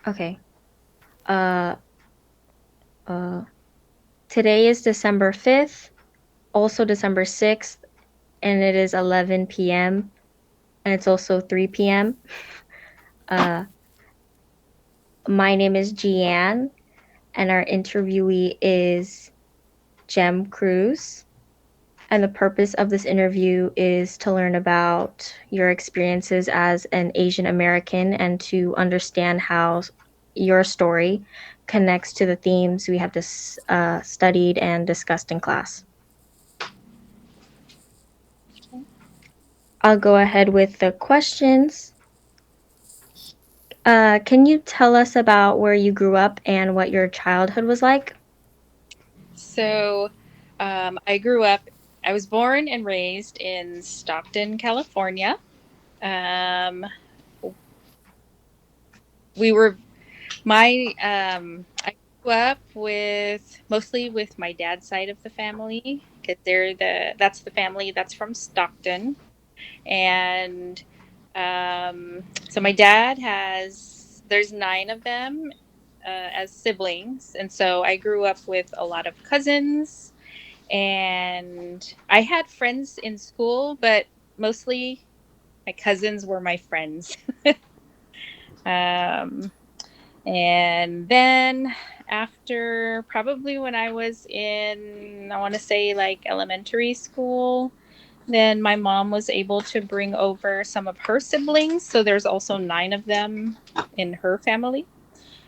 Okay. Uh, uh, Today is December 5th, also December 6th, and it is 11 p.m. and it's also 3 p.m. Uh, my name is Jeanne, and our interviewee is Jem Cruz. And the purpose of this interview is to learn about your experiences as an Asian American and to understand how your story connects to the themes we have studied and discussed in class. I'll go ahead with the questions. Can you tell us about where you grew up and what your childhood was like? So, I grew up, I was born and raised in Stockton, California. Um, we were, I grew up with mostly with my dad's side of the family because that's the family that's from Stockton. And so my dad there's nine of them as siblings. And so I grew up with a lot of cousins and I had friends in school, but mostly my cousins were my friends. um, and then after probably when I was in, I want to say like elementary school, then my mom was able to bring over some of her siblings. So there's also nine of them in her family.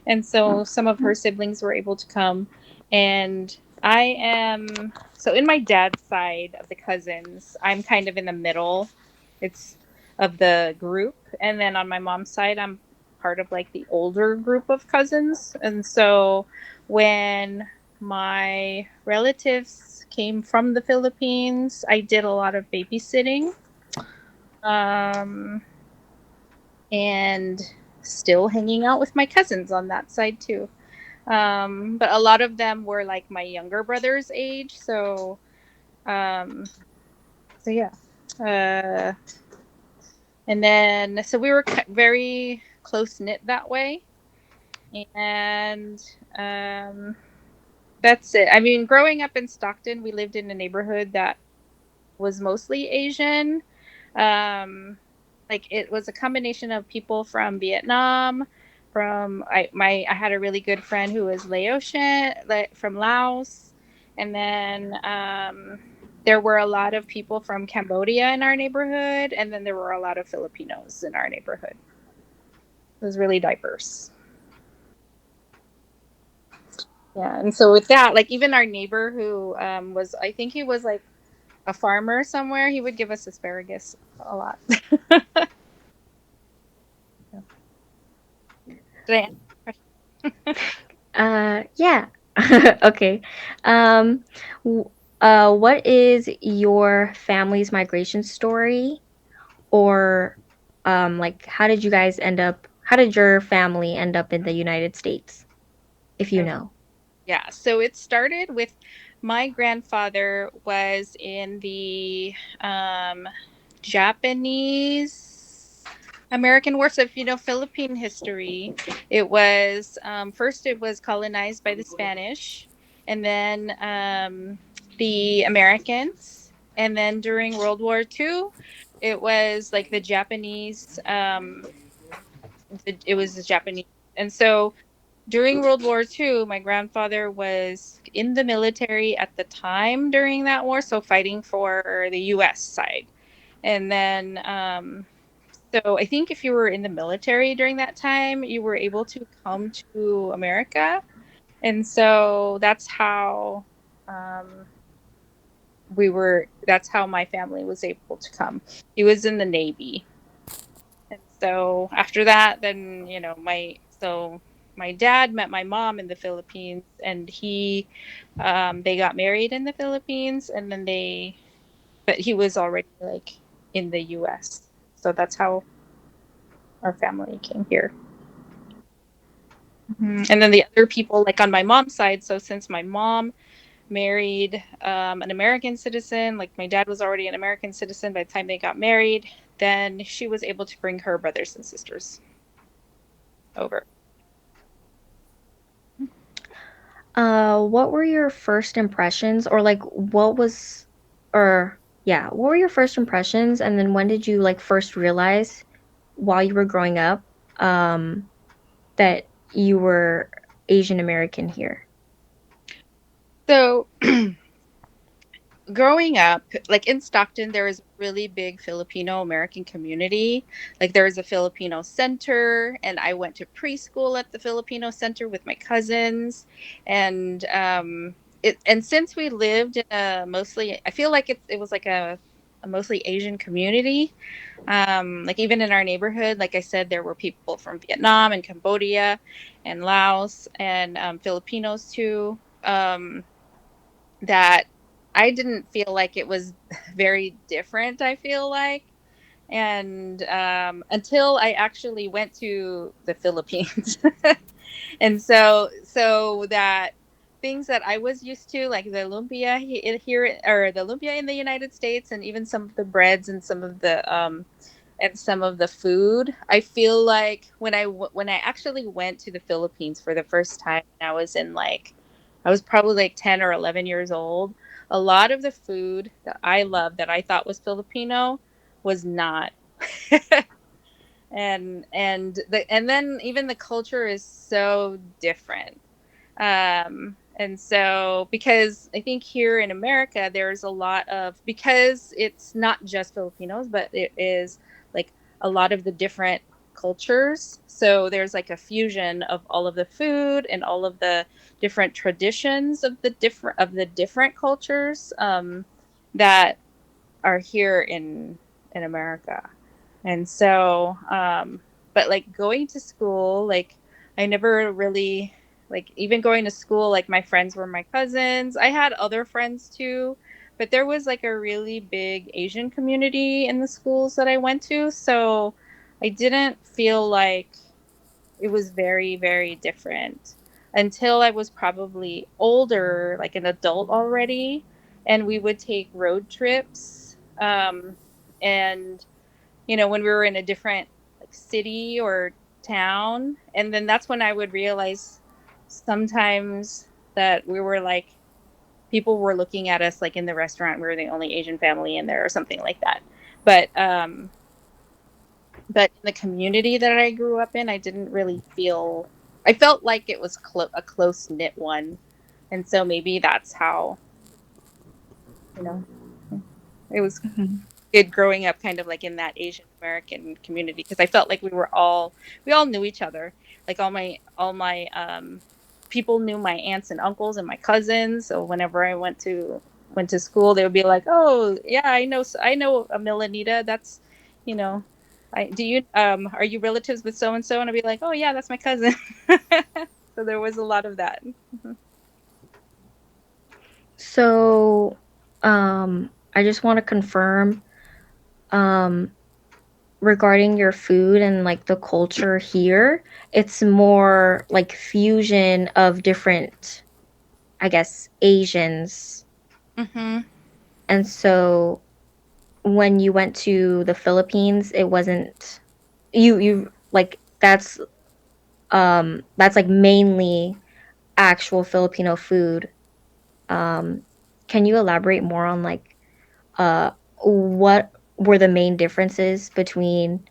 And so some of her siblings were able to come. And I am, so in my dad's side of the cousins, I'm kind of in the middle. It's of the group. And then on my mom's side, I'm part of like the older group of cousins. And so when my relatives came from the Philippines, I did a lot of babysitting. Um, and still hanging out with my cousins on that side too. But a lot of them were like my younger brother's age. Um, so yeah. Uh, and then, so we were very close knit that way. And um, that's it. I mean, growing up in Stockton, we lived in a neighborhood that was mostly Asian. Um, like it was a combination of people from Vietnam, I had a really good friend who was Laotian, from Laos, and then there were a lot of people from Cambodia in our neighborhood, and then there were a lot of Filipinos in our neighborhood. It was really diverse. Yeah, and so with that, like even our neighbor who was, I think he was like a farmer somewhere, he would give us asparagus a lot. Did I answer your question? Yeah. Okay. Um, what is your family's migration story? Or, like, how did your family end up in the United States, if you Oh, know? yeah. So it started with my grandfather was in the Japanese American War. So if you know Philippine history, it was first it was colonized by the Spanish, and then the Americans, and then during World War II, it was like the Japanese. It was the Japanese, and so during World War II, my grandfather was in the military at the time during that war, so fighting for the U.S. side. And then, so I think if you were in the military during that time, you were able to come to America. And so um, that's how my family was able to come. He was in the Navy. And so after that, then, my dad met my mom in the Philippines, and they got married in the Philippines, and then but he was already like in the US. So that's how our family came here. And then the other people, like on my mom's side, so since my mom married an American citizen, like my dad was already an American citizen by the time they got married, then she was able to bring her brothers and sisters over. What were your first impressions, or like what was, or yeah, what were your first impressions, and then when did you like first realize while you were growing up, that you were Asian American here? So growing up, like in Stockton, there was a really big Filipino American community. Like there was a Filipino center, and I went to preschool at the Filipino center with my cousins. And and since we lived in a mostly, I feel like it was like a mostly Asian community. Like even in our neighborhood, like I said, there were people from Vietnam and Cambodia and Laos and Filipinos too. That I didn't feel like it was very different, I feel like. And until I actually went to the Philippines. And so that things that I was used to, like the lumpia here, or the lumpia in the United States, and even some of the breads and some of the food, I feel like when I actually went to the Philippines for the first time, I was in like I was probably like 10 or 11 years old. A lot of the food that I loved that I thought was Filipino was not. And then even the culture is so different. And so because I think here in America there's a lot of, because it's not just Filipinos, but it is like a lot of the different cultures. So there's like a fusion of all of the food and all of the different traditions of the different cultures, that are here in America. And so, but like going to school, like I never really, like even going to school, like my friends were my cousins. I had other friends too, but there was like a really big Asian community in the schools that I went to. So I didn't feel like it was very, very different until I was probably older, like an adult already. And we would take road trips. And when we were in a different like city or town, and then that's when I would realize sometimes that we were like people were looking at us like in the restaurant we were the only Asian family in there or something like that. But in the community that I grew up in, I didn't really feel, I felt like it was a close knit one. And so maybe that's how, you know it was Mhm. good growing up kind of like in that Asian American community, because I felt like we all knew each other. Like all my people knew my aunts and uncles and my cousins. So whenever I went to school, they would be like, "Oh, yeah, I know a Milanita. That's, you know, I do you are you relatives with so and so?" And I'd be like, "Oh, yeah, that's my cousin." So there was a lot of that. Mhm. So, I just want to confirm, um, regarding your food and like the culture here, it's more like fusion of different, I guess, Asians. Mhm. And so when you went to the Philippines, it wasn't you like that's like mainly actual Filipino food. Um, can you elaborate more on like uh what were the main differences between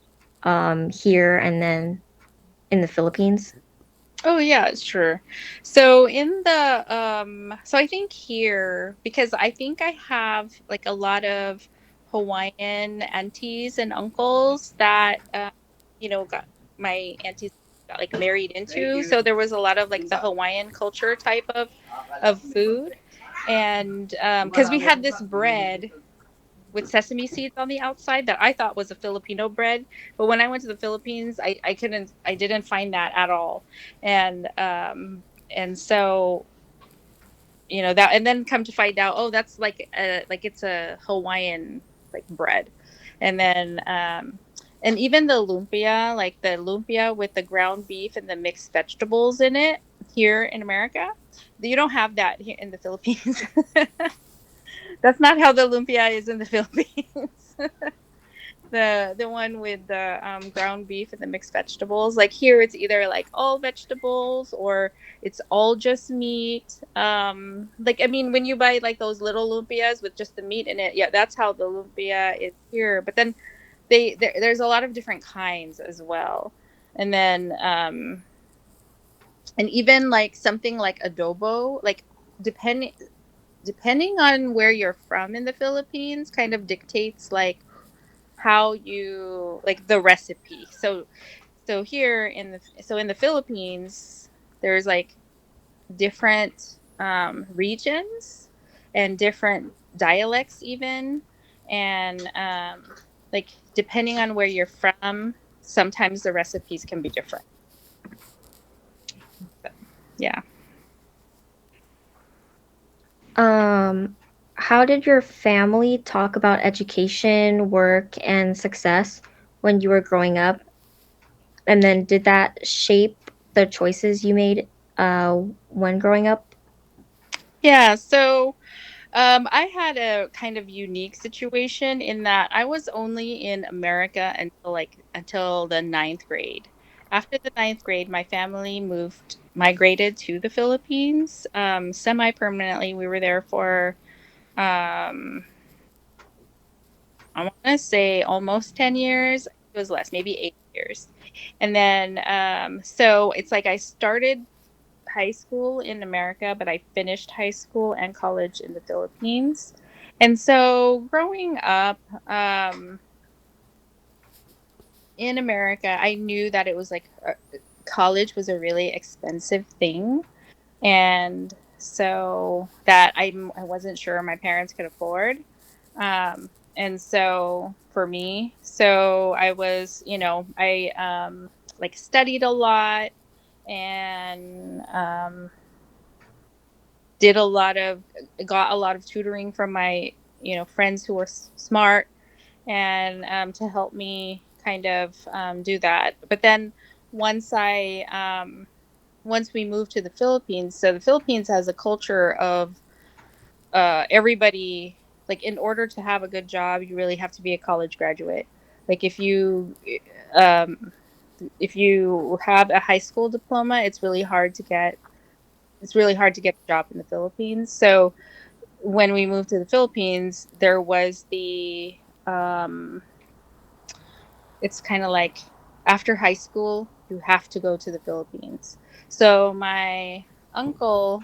here and then in the Philippines? Oh yeah, sure. So in the so I think here, because I think I have like a lot of Hawaiian aunties and uncles that got my aunties got like married into. So there was a lot of like the Hawaiian culture type of food. And because we had this bread with sesame seeds on the outside that I thought was a Filipino bread. But when I went to the Philippines, I didn't find that at all. And so, that, and then come to find out, oh, that's like it's a Hawaiian like bread. And then, and even the lumpia, like the lumpia with the ground beef and the mixed vegetables in it here in America, you don't have that here in the Philippines. That's not how the lumpia is in the Philippines. The one with the ground beef and the mixed vegetables. Like here, it's either like all vegetables or it's all just meat. Like I mean, when you buy like those little lumpias with just the meat in it, yeah, that's how the lumpia is here. But then there's a lot of different kinds as well, and then and even like something like adobo, like depending on where you're from in the Philippines, kind of dictates like how you like the recipe. So here in the Philippines, there's like different regions and different dialects even, and like depending on where you're from, sometimes the recipes can be different. But, yeah. Um, how did your family talk about education, work, and success when you were growing up? And then did that shape the choices you made uh, when growing up? Yeah, so I had a kind of unique situation in that I was only in America until the ninth grade. After the ninth grade, my family migrated to the Philippines semi permanently. We were there for um, I want to say almost 10 years. It was less, maybe 8 years. And then so it's like I started high school in America, but I finished high school and college in the Philippines. And so growing up in America, I knew that it was like college was a really expensive thing. And so that I wasn't sure my parents could afford. And so for me, so I was, I like studied a lot and did a lot of got a lot of tutoring from my friends who were smart and to help me kind of do that. But then once I once we moved to the Philippines, so the Philippines has a culture of everybody, like in order to have a good job you really have to be a college graduate. Like um, if you have a high school diploma, it's really hard to get a job in the Philippines. So when we moved to the Philippines, there was um, it's kind of like after high school, you have to go to the Philippines. So my uncle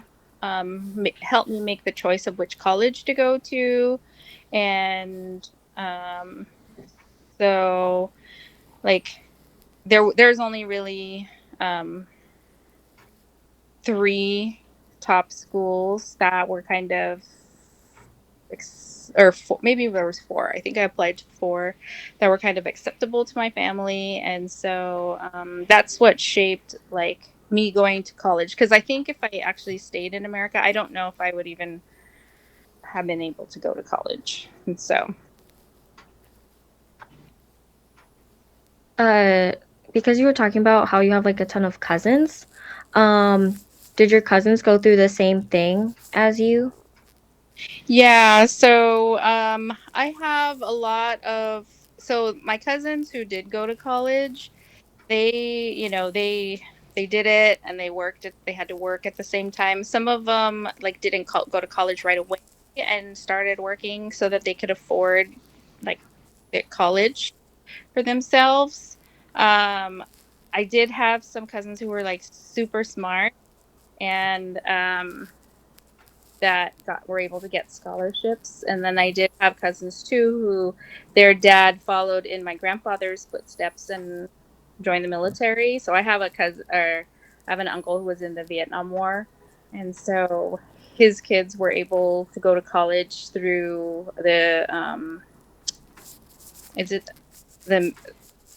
helped me make the choice of which college to go to, and um, so like there's only really um, three top schools that were kind of or four, maybe there was four. I think I applied to four that were kind of acceptable to my family, and so that's what shaped like me going to college. Because I think if I actually stayed in America, I don't know if I would even have been able to go to college. And so, Uh, because you were talking about how you have like a ton of cousins, um, did your cousins go through the same thing as you? yeah, so I have a lot of so my cousins who did go to college, they they did it and they had to work at the same time. Some of them like didn't go to college right away and started working so that they could afford like their college for themselves. um I did have some cousins who were like super smart and that got were able to get scholarships. And then I did have cousins too who their dad followed in my grandfather's footsteps and joined the military. So I have a cousin, or I have an uncle who was in the Vietnam War, and so his kids were able to go to college through is it the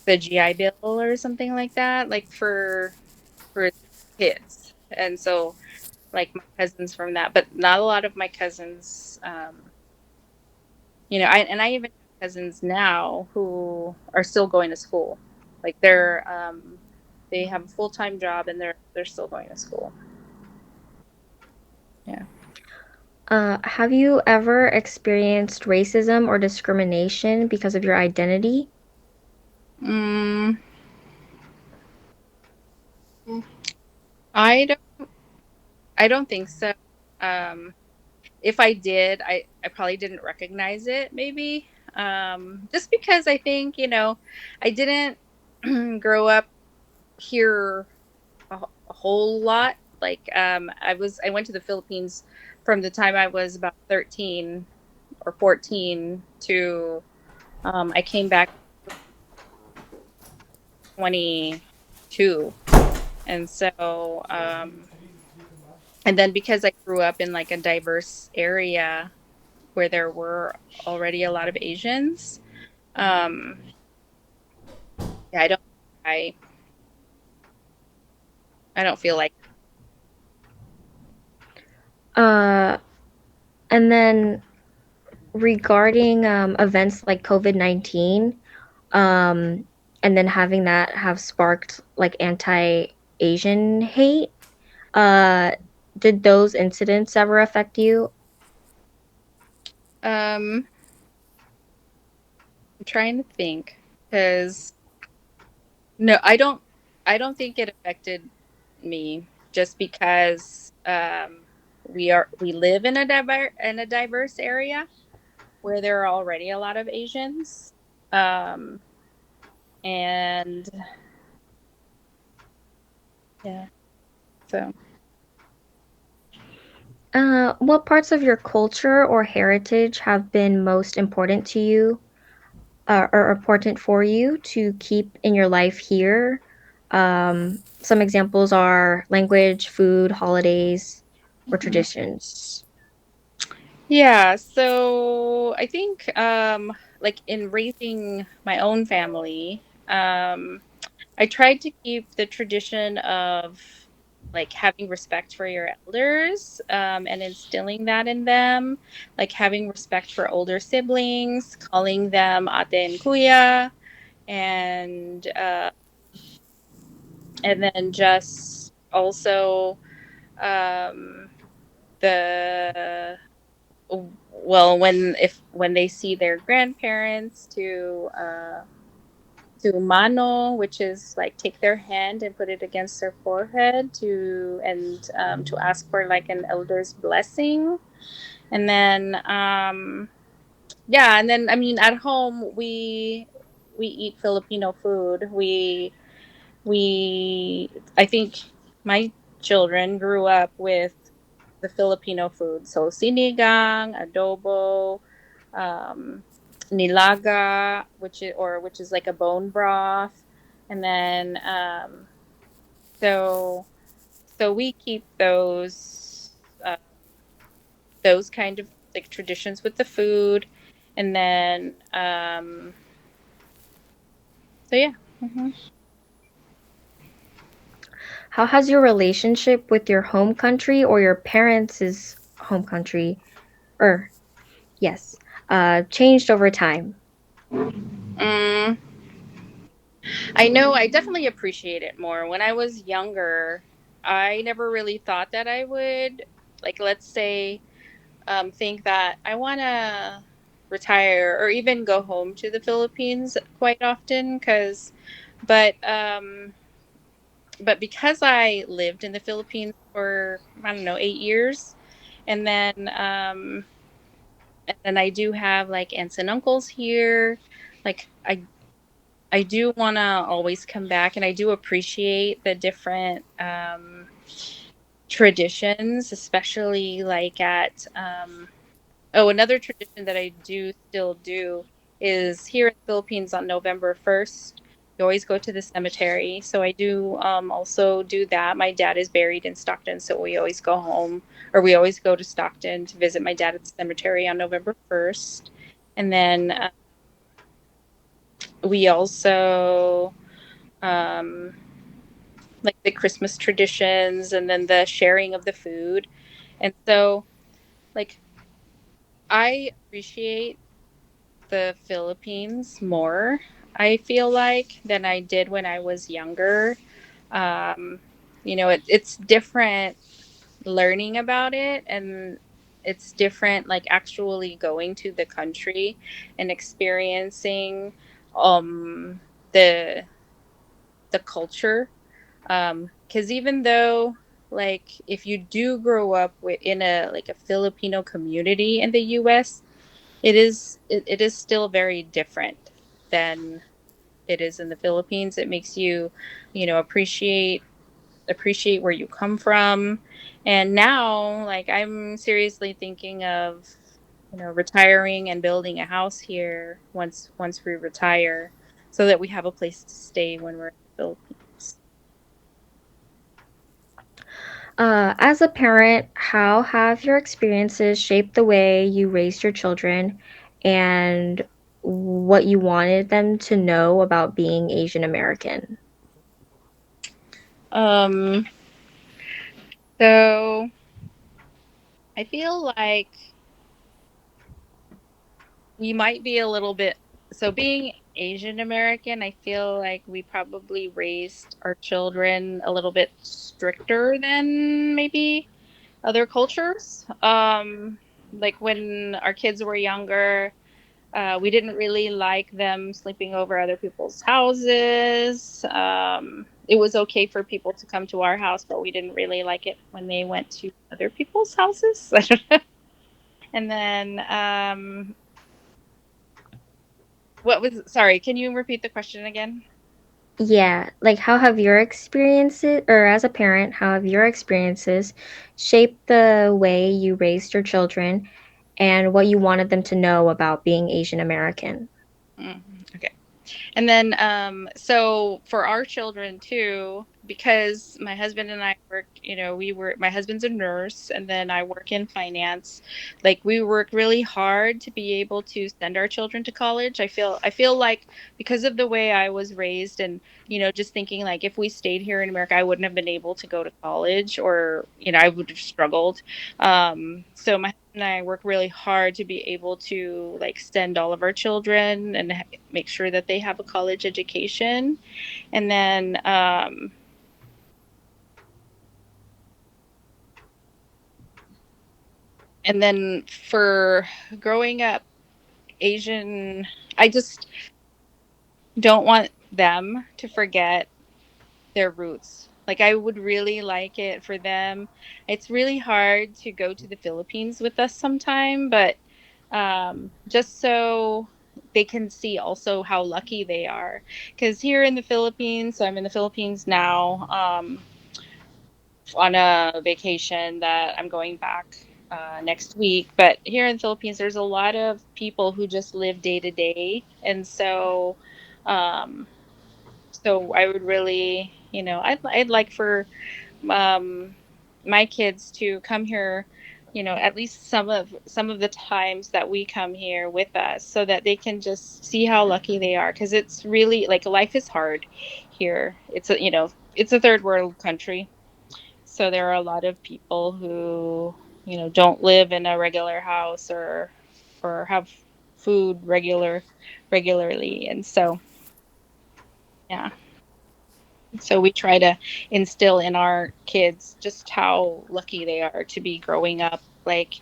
the GI Bill or something like that, like for kids. And so like my cousins from that, but not a lot of my cousins. I even have cousins now who are still going to school. Like they have a full time job and they're still going to school. Yeah. Have you ever experienced racism or discrimination because of your identity? Mm, I don't. I don't think so. Um, if I did, I probably didn't recognize it. Maybe just because I think I didn't grow up here a whole lot. Like I went to the Philippines from the time I was about 13 or 14 to I came back 22. And so and then because I grew up in like a diverse area where there were already a lot of Asians, um yeah, I I don't feel like Uh, and then regarding events like COVID-19, um, and then having that have sparked like anti-Asian hate, uh, did those incidents ever affect you? um I'm trying to think because no, I don't think it affected me just because we live in a diverse area where there are already a lot of Asians. Um and yeah, so What parts of your culture or heritage have been most important to you, or important for you to keep in your life here? Some examples are language, food, holidays, or mhm. traditions. Yeah, so I think like in raising my own family, I tried to keep the tradition of like having respect for your elders, and instilling that in them, like having respect for older siblings, calling them ate and kuya, and then just also um, the well when they see their grandparents to mano, which is like take their hand and put it against their forehead to ask for like an elder's blessing. And then yeah, and then I mean at home we eat Filipino food. We I think my children grew up with the Filipino food. So sinigang, adobo, um, nilaga, which is like a bone broth, and then so so we keep those kind of like traditions with the food, and then so yeah. Hmm. How has your relationship with your home country or your parents' home country, or yes, changed over time? Mm, I know I definitely appreciate it more. When I was younger, I never really thought that I would, like, let's say, think that I want to retire or even go home to the Philippines quite often. But but because I lived in the Philippines for, I don't know, 8 years, and then I do have like aunts and uncles here. Like I do want to always come back, and I do appreciate the different traditions, especially like at oh, another tradition that I do still do is here in the Philippines on November 1st. You always go to the cemetery. So I do also do that. My dad is buried in Stockton, so we always go home or we always go to Stockton to visit my dad at the cemetery on November 1st. And then we also um, like the Christmas traditions and then the sharing of the food. And so, like, I appreciate the Philippines more, I feel like, than I did when I was younger. Um, it's different learning about it, and it's different, like, actually going to the country and experiencing. Um, the culture. Because even though, like, if you do grow up in a like a Filipino community in the U.S., it is still very different than it is in the Philippines. It makes you, appreciate where you come from. And now, like, I'm seriously thinking of, retiring and building a house here once we retire, so that we have a place to stay when we're in the Philippines. As a parent, how have your experiences shaped the way you raised your children and what you wanted them to know about being Asian American? Um, so I feel like we might be a little bit, so being Asian American, I feel like we probably raised our children a little bit stricter than maybe other cultures. Like when our kids were younger, we didn't really like them sleeping over other people's houses. It was okay for people to come to our house, but we didn't really like it when they went to other people's houses. And then, sorry, can you repeat the question again? Yeah, like how have your experiences, or as a parent, how have your experiences shaped the way you raised your children and what you wanted them to know about being Asian American? Mm, okay. And then, so for our children too, because my husband and I work, my husband's a nurse and then I work in finance. Like we work really hard to be able to send our children to college. I feel like because of the way I was raised and, just thinking like if we stayed here in America, I wouldn't have been able to go to college or, I would have struggled. So my husband and I work really hard to be able to like send all of our children and make sure that they have a college education. And then, for growing up Asian, I just don't want them to forget their roots. Like I would really like it for them. It's really hard to go to the Philippines with us sometime, but just so they can see also how lucky they are. Because here in the Philippines, so I'm in the Philippines now, on a vacation that I'm going back next week. But here in the Philippines, there's a lot of people who just live day to day, and um, so I would really, I'd like for um, my kids to come here, at least some of the times that we come here with us, so that they can just see how lucky they are. Because it's really like life is hard here. It's a third world country, so there are a lot of people who, don't live in a regular house or have food regularly. And so, yeah. So we try to instill in our kids just how lucky they are to be growing up like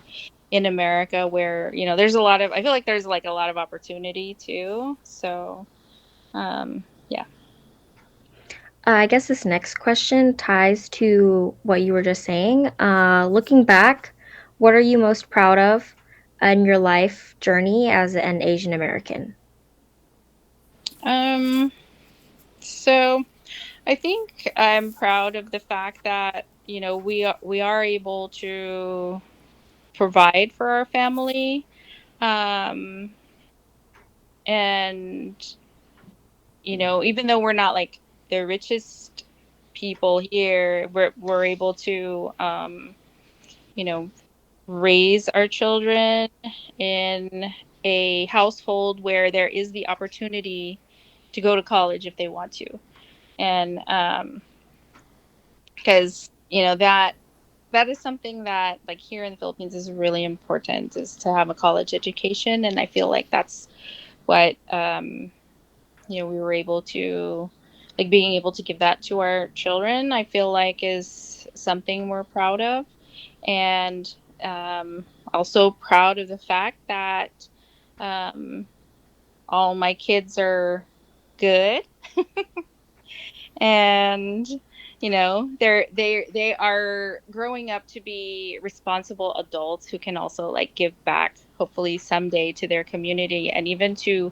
in America where, I feel like there's like a lot of opportunity too. So, yeah. I guess this next question ties to what you were just saying. Looking back, what are you most proud of in your life journey as an Asian American? Um, so I think I'm proud of the fact that, we are able to provide for our family. Um, and, even though we're not like the richest people here, we're able to, you know, raise our children in a household where there is the opportunity to go to college if they want to. And, because, that is something that like here in the Philippines is really important, is to have a college education. And I feel like that's what, we were able to, like, being able to give that to our children, I feel like is something we're proud of. And also proud of the fact that um, all my kids are good. And they are growing up to be responsible adults who can also like give back hopefully someday to their community and even to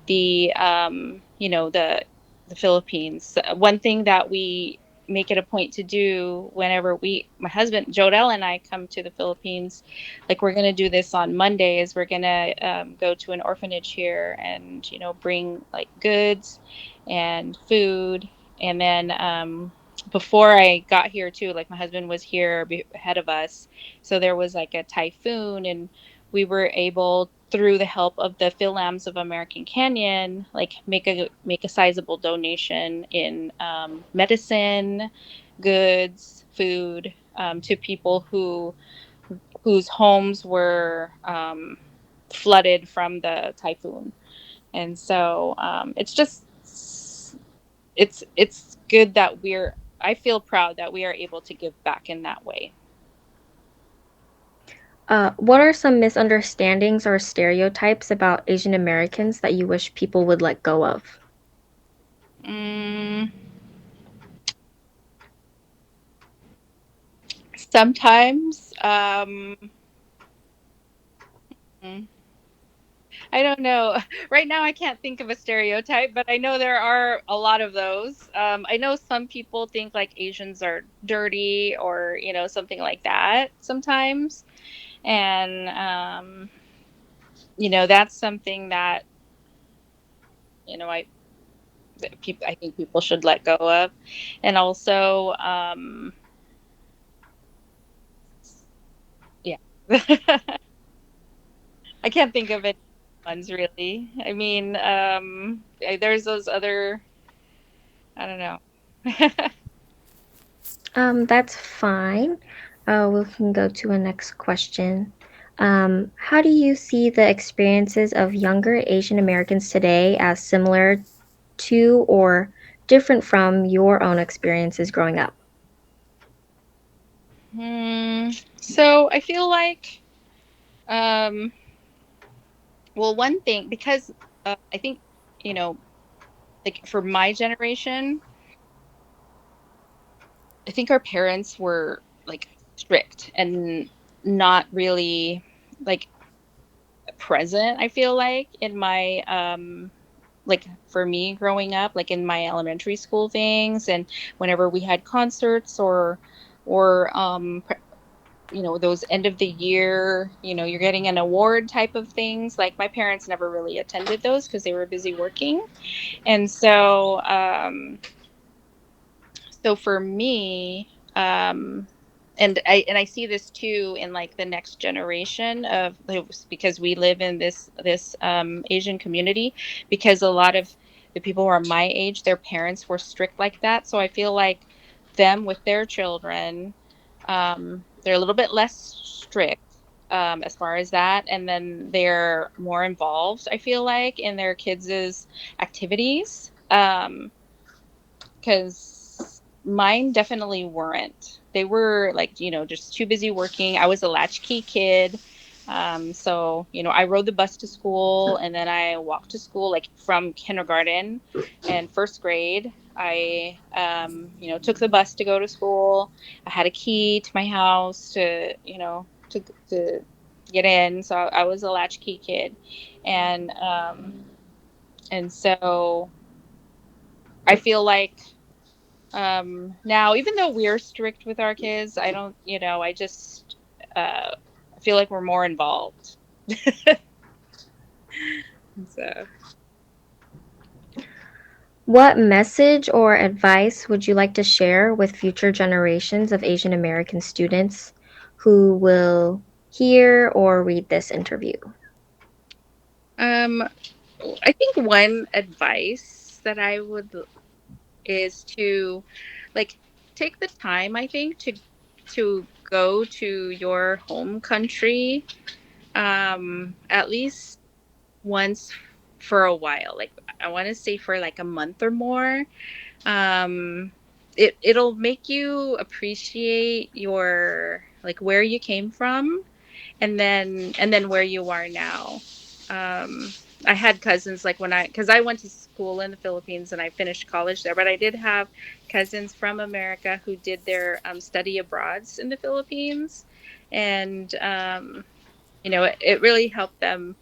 the Philippines. One thing that we make it a point to do whenever my husband Jodel and I come to the Philippines, like we're going to do this on Monday, is we're going to go to an orphanage here and bring like goods and food. And then before I got here too, like my husband was here ahead of us, so there was like a typhoon, and we were able, through the help of the Philams of American Canyon, like make a sizable donation in medicine, goods, food, to people whose homes were flooded from the typhoon. And so it's good that I feel proud that we are able to give back in that way. What are some misunderstandings or stereotypes about Asian Americans that you wish people would let go of? Mm, sometimes, mm, I don't know. Right now, I can't think of a stereotype, but I know there are a lot of those. I know some people think like Asians are dirty or, something like that sometimes. And, that's something that, you know, I, I think people should let go of. And also, yeah, I can't think of any ones really. I mean, there's those other, I don't know. That's fine. We can go to a next question. How do you see the experiences of younger Asian Americans today as similar to or different from your own experiences growing up? So I feel like, um, well, one thing, because I think, you know, like for my generation, I think our parents were like strict and not really like present. I feel like in my like for me growing up, like in my elementary school things, and whenever we had concerts or those end of the year, you're getting an award type of things, like my parents never really attended those because they were busy working. And so for me, and I see this too in like the next generation of, because we live in this Asian community, because a lot of the people who are my age, their parents were strict like that. So I feel like them with their children, they're a little bit less strict as far as that, and then they're more involved, I feel like, in their kids' activities. Because mine definitely weren't. They were like, just too busy working. I was a latchkey kid. So, I rode the bus to school and then I walked to school like from kindergarten and first grade. I, took the bus to go to school. I had a key to my house to get in. So I was a latchkey kid. And, and so I feel like, now, even though we're strict with our kids, I don't, I just feel like we're more involved. So, What message or advice would you like to share with future generations of Asian American students who will hear or read this interview? um, I think one advice that I would is to like take the time, I think, to go to your home country, at least once for a while. Like I want to say for like a month or more. um it'll make you appreciate your, like, where you came from, and then where you are now. um I had cousins, like when I because I went to school in the Philippines and I finished college there, but I did have cousins from America who did their study abroads in the Philippines. And, it really helped them,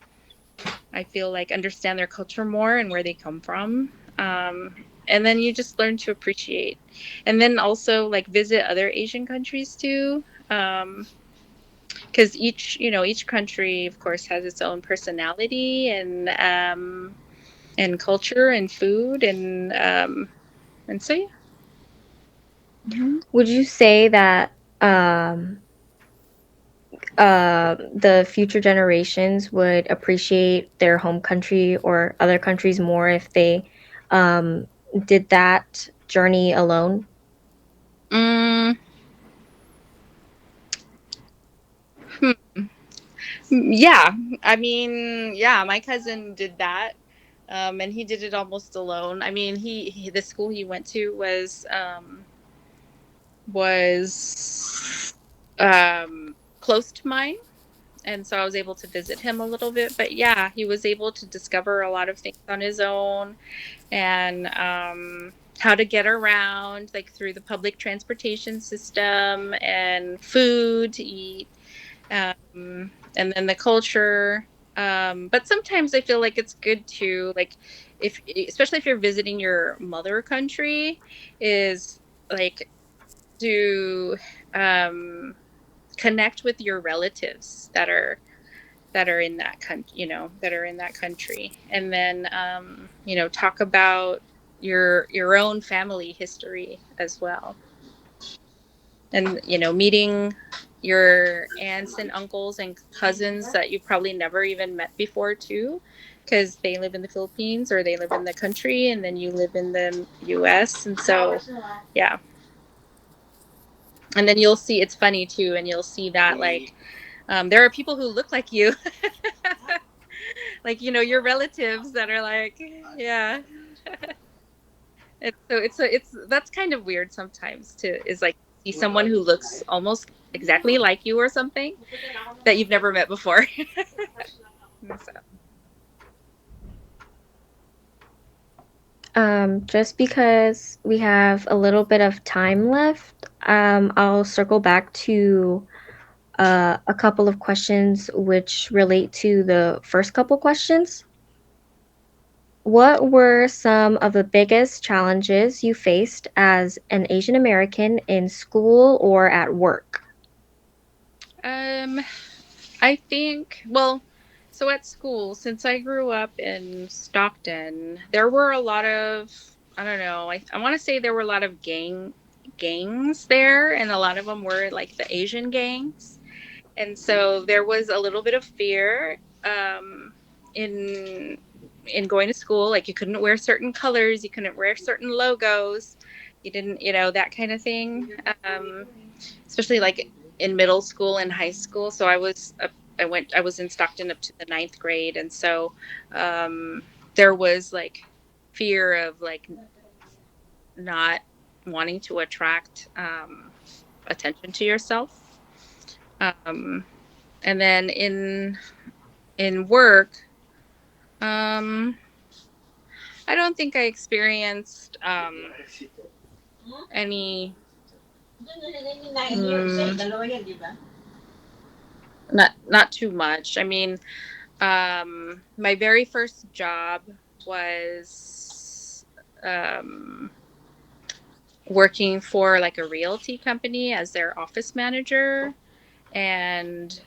I feel like, understand their culture more and where they come from. And then you just learn to appreciate. And then also like visit other Asian countries too. Because each country, of course, has its own personality and culture and food and so yeah. Mhm. Would you say that the future generations would appreciate their home country or other countries more if they um, did that journey alone? Mm, hmm. Yeah, I mean, yeah, my cousin did that, and he did it almost alone. I mean, the school he went to was close to mine, and so I was able to visit him a little bit. But yeah, he was able to discover a lot of things on his own, and how to get around, like through the public transportation system and food to eat, and then the culture. But sometimes I feel like it's good to like, especially if you're visiting your mother country, is like to um, connect with your relatives that are in that country, that are in that country, and then talk about your own family history as well, and meeting your aunts and uncles and cousins that you probably never even met before too, because they live in the Philippines or they live in the country and then you live in the US, and so yeah. And then you'll see, it's funny too, and you'll see that like there are people who look like you like your relatives that are like, yeah. It's that's kind of weird sometimes to is like see someone who looks almost exactly like you or something that you've never met before. So, Just because we have a little bit of time left, I'll circle back to a couple of questions which relate to the first couple questions. What were some of the biggest challenges you faced as an Asian American in school or at work? um, I think, well, so at school, since I grew up in Stockton, there were a lot of, I don't know, I want to say there were a lot of gangs there, and a lot of them were like the Asian gangs. And so there was a little bit of fear in going to school. Like you couldn't wear certain colors, you couldn't wear certain logos, you didn't, that kind of thing. Especially like in middle school and high school. So I was in Stockton up to the ninth grade, and so there was like fear of like not wanting to attract attention to yourself. Um, and then in work, um, I don't think I experienced any not too much. I mean, my very first job was working for like a realty company as their office manager, and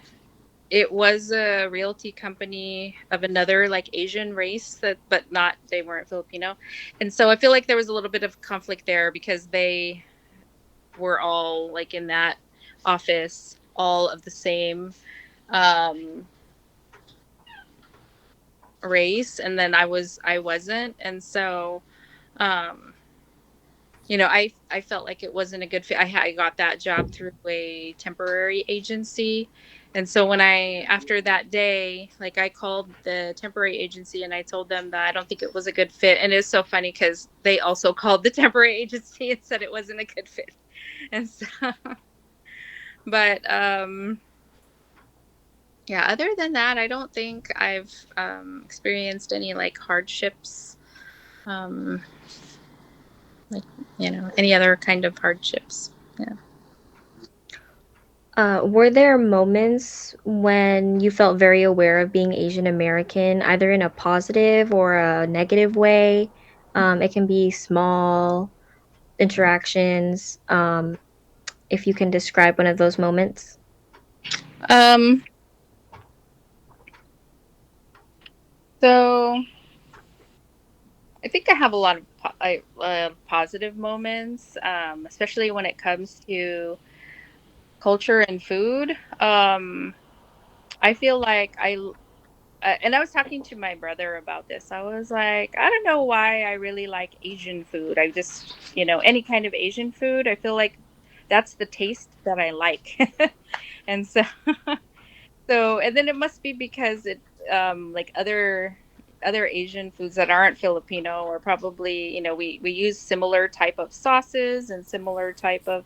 it was a realty company of another like Asian race, that but not, they weren't Filipino. And so I feel like there was a little bit of conflict there because they were all like in that office all of the same um race, and then I wasn't. And so um I felt like it wasn't a good fit. I got that job through a temporary agency. And so when after that day, like I called the temporary agency and I told them that I don't think it was a good fit. And it's so funny because they also called the temporary agency and said it wasn't a good fit. And so, but yeah, other than that, I don't think I've experienced any like hardships like any other kind of hardships. Yeah. Were there moments when you felt very aware of being Asian American, either in a positive or a negative way? It can be small interactions. If you can describe one of those moments. Um, so I think I have a lot of positive moments, especially when it comes to culture and food. I feel like and I was talking to my brother about this. I was like, I don't know why I really like Asian food. I just, any kind of Asian food, I feel like that's the taste that I like. And so and then it must be because it like other Asian foods that aren't Filipino or probably, we use similar type of sauces and similar type of,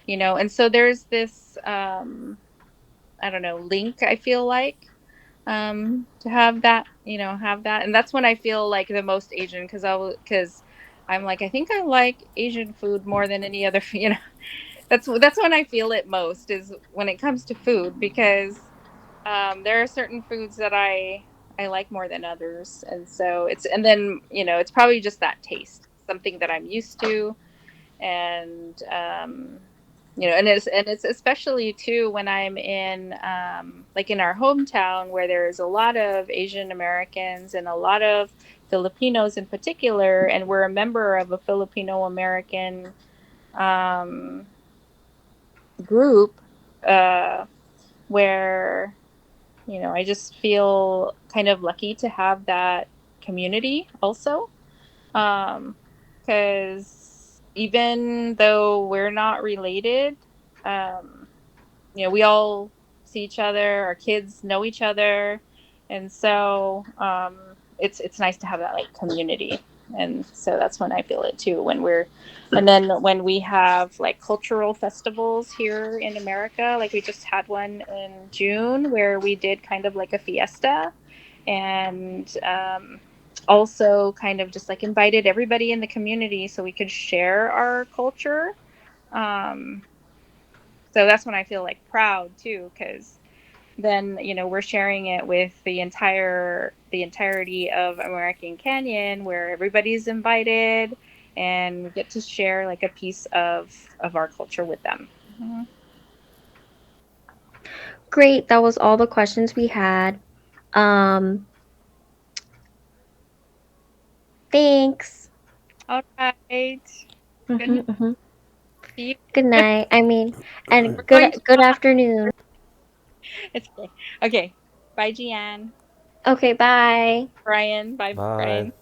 and so there's this I don't know, link, I feel like, to have that, and that's when I feel like the most Asian, because I'm like, I think I like Asian food more than any other. That's when I feel it most, is when it comes to food, because there are certain foods that I like more than others, and so and then it's probably just that taste, something that I'm used to, and and it's especially too when I'm in like in our hometown, where there's a lot of Asian Americans and a lot of Filipinos in particular, and we're a member of a Filipino American um, group, uh, where I just feel kind of lucky to have that community also. Because even though we're not related, um, we all see each other. Our kids know each other, and so it's nice to have that like community. And so that's when I feel it too. And then when we have like cultural festivals here in America, like we just had one in June where we did kind of like a fiesta, and also kind of just like invited everybody in the community so we could share our culture. Um, so that's when I feel like proud too, because then we're sharing it with the entirety of American Canyon, where everybody's invited, and we get to share like a piece of our culture with them. Mhm. Great, that was all the questions we had. Um, Thanks. All right. Good Hmm, night hmm. to you. Good night. I mean, and We're going to good afternoon. it's okay. Okay. Bye, Jeanne. Okay, bye. Brian. Bye, Bye. Brian.